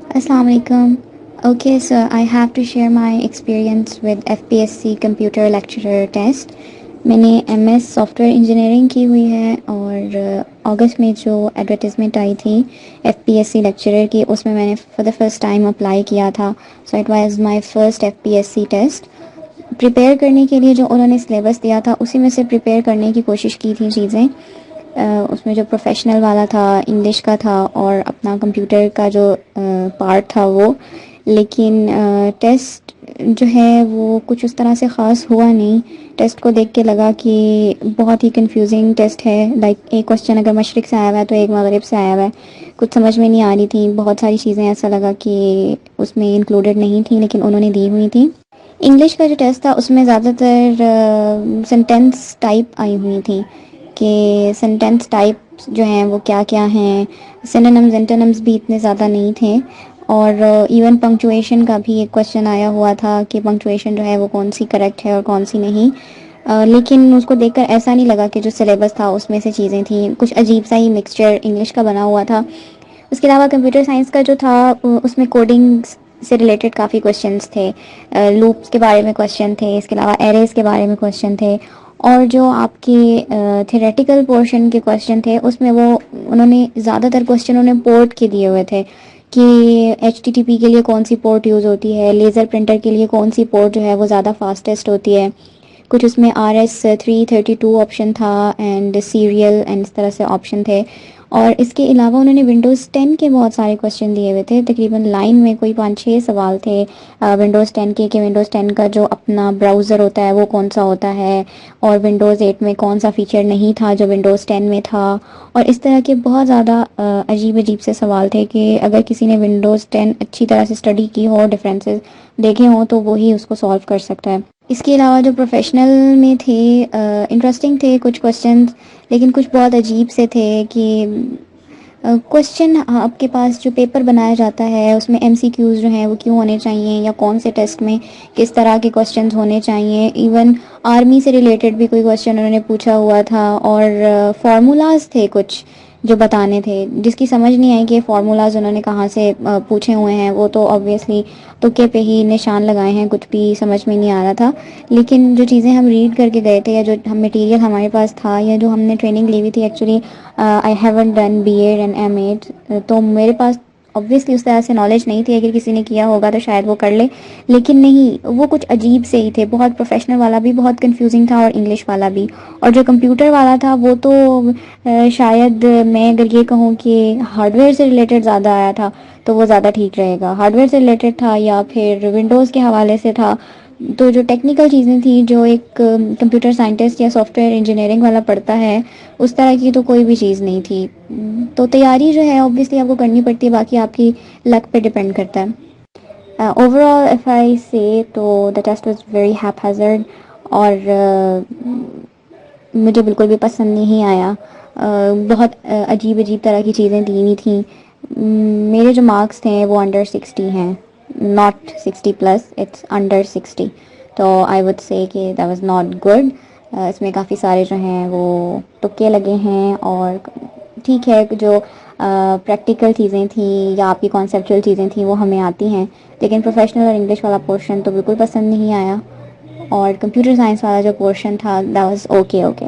Assalamu alaikum. Okay, so I have to share my experience with FPSC computer lecturer test. मैंने MS software engineering की हुई है और अगस्त में जो एडवर्टीज़मेंट आई थी FPSC लेक्चरर की, उसमें मैंने for the first time apply किया था. So it was my first FPSC test. Prepare करने के लिए जो उन्होंने सिलेबस दिया था उसी में से प्रिपेयर करने की कोशिश की थी चीज़ें. उसमें जो प्रोफेशनल वाला था इंग्लिश का था और अपना कंप्यूटर का जो पार्ट था वो. लेकिन टेस्ट जो है वो कुछ उस तरह से ख़ास हुआ नहीं. टेस्ट को देख के लगा कि बहुत ही कंफ्यूजिंग टेस्ट है. लाइक एक क्वेश्चन अगर मशरिक़ से आया हुआ है तो एक मगरिब से आया हुआ है. कुछ समझ में नहीं आ रही थी. बहुत सारी चीज़ें ऐसा लगा कि उसमें इंक्लूडेड नहीं थी लेकिन उन्होंने दी हुई थी. इंग्लिश का जो टेस्ट था उसमें ज़्यादातर सेंटेंस टाइप आई हुई थी कि सेंटेंस टाइप जो हैं वो क्या क्या हैं. सिनोनिम्स एंटोनिम्स भी इतने ज़्यादा नहीं थे. और इवन पंक्चुएशन का भी एक क्वेश्चन आया हुआ था कि पंक्चुएशन जो है वो कौन सी करेक्ट है और कौन सी नहीं. लेकिन उसको देखकर ऐसा नहीं लगा कि जो सिलेबस था उसमें से चीज़ें थी. कुछ अजीब सा ही मिक्सचर इंग्लिश का बना हुआ था. उसके अलावा कंप्यूटर साइंस का जो था उसमें कोडिंग से रिलेटेड काफ़ी क्वेश्चंस थे. लूप्स के बारे में क्वेश्चन थे. इसके अलावा एरेज के बारे में क्वेश्चन थे. और जो आपके थ्योरेटिकल पोर्शन के क्वेश्चन थे उसमें वो उन्होंने ज़्यादातर क्वेश्चन उन्हें पोर्ट के दिए हुए थे कि HTTP के लिए कौन सी पोर्ट यूज़ होती है, लेज़र प्रिंटर के लिए कौन सी पोर्ट जो है वो ज़्यादा फास्टेस्ट होती है. कुछ उसमें RS-332 ऑप्शन था एंड सीरियल एंड इस तरह से ऑप्शन थे. और इसके अलावा उन्होंने विंडोज़ 10 के बहुत सारे क्वेश्चन दिए हुए थे. तकरीबन लाइन में कोई 5-6 सवाल थे विंडोज़ 10 के कि विंडोज़ 10 का जो अपना ब्राउज़र होता है वो कौन सा होता है और विंडोज़ 8 में कौन सा फ़ीचर नहीं था जो विंडोज़ 10 में था. और इस तरह के बहुत ज़्यादा अजीब अजीब से सवाल थे कि अगर किसी ने विंडोज़ 10 अच्छी तरह से स्टडी की हो, डिफरेंसेस देखे हों तो वही उसको सॉल्व कर सकता है. इसके अलावा जो प्रोफेशनल में थे इंटरेस्टिंग थे कुछ क्वेश्चंस, लेकिन कुछ बहुत अजीब से थे कि क्वेश्चन आपके पास जो पेपर बनाया जाता है उसमें MCQs जो हैं वो क्यों होने चाहिए या कौन से टेस्ट में किस तरह के क्वेश्चंस होने चाहिए. इवन आर्मी से रिलेटेड भी कोई क्वेश्चन उन्होंने पूछा हुआ था. और फार्मूलाज थे कुछ जो बताने थे जिसकी समझ नहीं आई कि फार्मूलाज उन्होंने कहाँ से पूछे हुए हैं. वो तो ऑब्वियसली तुक्के पे ही निशान लगाए हैं. कुछ भी समझ में नहीं आ रहा था. लेकिन जो चीज़ें हम रीड करके गए थे या जो हम मटेरियल हमारे पास था या जो हमने ट्रेनिंग ली हुई थी, actually I haven't done BEd and M8 तो मेरे पास ऑब्वियसली उस तरह से नॉलेज नहीं थी. अगर किसी ने किया होगा तो शायद वो कर ले, लेकिन नहीं, वो कुछ अजीब से ही थे. बहुत प्रोफेशनल वाला भी बहुत कंफ्यूजिंग था और इंग्लिश वाला भी. और जो कंप्यूटर वाला था वो तो शायद मैं अगर ये कहूँ कि हार्डवेयर से रिलेटेड ज़्यादा आया था तो वो ज़्यादा ठीक रहेगा. हार्डवेयर से रिलेटेड था या फिर विंडोज़ के हवाले से था. तो जो टेक्निकल चीज़ें थी जो एक कंप्यूटर साइंटिस्ट या सॉफ्टवेयर इंजीनियरिंग वाला पढ़ता है उस तरह की तो कोई भी चीज़ नहीं थी. तो तैयारी जो है ऑब्वियसली आपको करनी पड़ती है, बाकी आपकी लक पे डिपेंड करता है. ओवरऑल इफ़ आई से तो the test was very haphazard और मुझे बिल्कुल भी पसंद नहीं आया. बहुत अजीब अजीब तरह की चीज़ें दी हुई थी. मेरे जो मार्क्स थे वो अंडर 60 हैं, नॉट 60+, इट्स अंडर 60. तो आई वुड से कि दैट वाज नॉट गुड. इसमें काफ़ी सारे जो हैं वो तुक्के लगे हैं. और ठीक है जो प्रैक्टिकल चीज़ें थी या आपकी कॉन्सेप्चुअल चीज़ें थी वो हमें आती हैं, लेकिन प्रोफेशनल और इंग्लिश वाला पोर्शन तो बिल्कुल पसंद नहीं आया. और कंप्यूटर साइंस वाला जो पोर्शन था दैट वाज ओके.